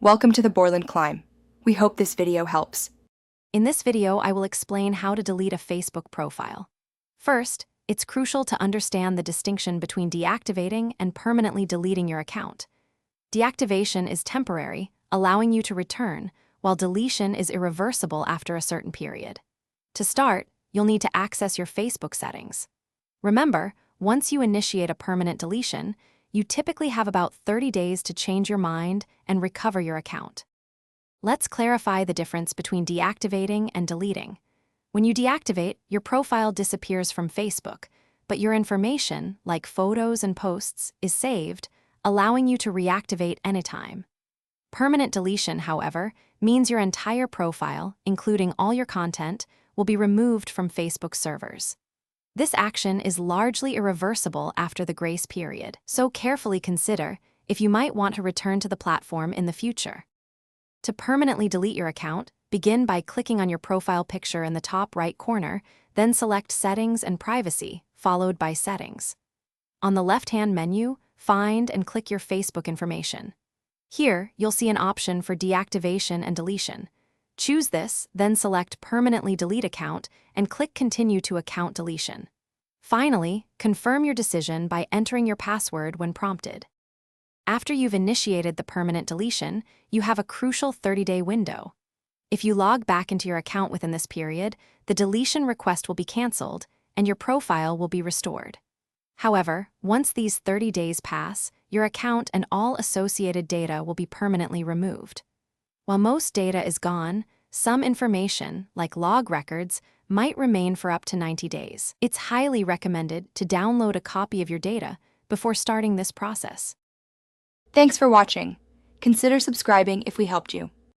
Welcome to the Borland Climb. We hope this video helps. In this video, I will explain how to delete a Facebook profile. First, it's crucial to understand the distinction between deactivating and permanently deleting your account. Deactivation is temporary, allowing you to return, while deletion is irreversible after a certain period. To start, you'll need to access your Facebook settings. Remember, once you initiate a permanent deletion, you typically have about 30 days to change your mind and recover your account. Let's clarify the difference between deactivating and deleting. When you deactivate, your profile disappears from Facebook, but your information, like photos and posts, is saved, allowing you to reactivate anytime. Permanent deletion, however, means your entire profile, including all your content, will be removed from Facebook servers. This action is largely irreversible after the grace period, so carefully consider if you might want to return to the platform in the future. To permanently delete your account, begin by clicking on your profile picture in the top right corner, then select Settings and Privacy, followed by Settings. On the left-hand menu, find and click your Facebook information. Here, you'll see an option for deactivation and deletion. Choose this, then select Permanently Delete Account and click Continue to Account Deletion. Finally, confirm your decision by entering your password when prompted. After you've initiated the permanent deletion, you have a crucial 30-day window. If you log back into your account within this period, the deletion request will be canceled and your profile will be restored. However, once these 30 days pass, your account and all associated data will be permanently removed. While most data is gone, some information, like log records, might remain for up to 90 days. It's highly recommended to download a copy of your data before starting this process. Thanks for watching. Consider subscribing if we helped you.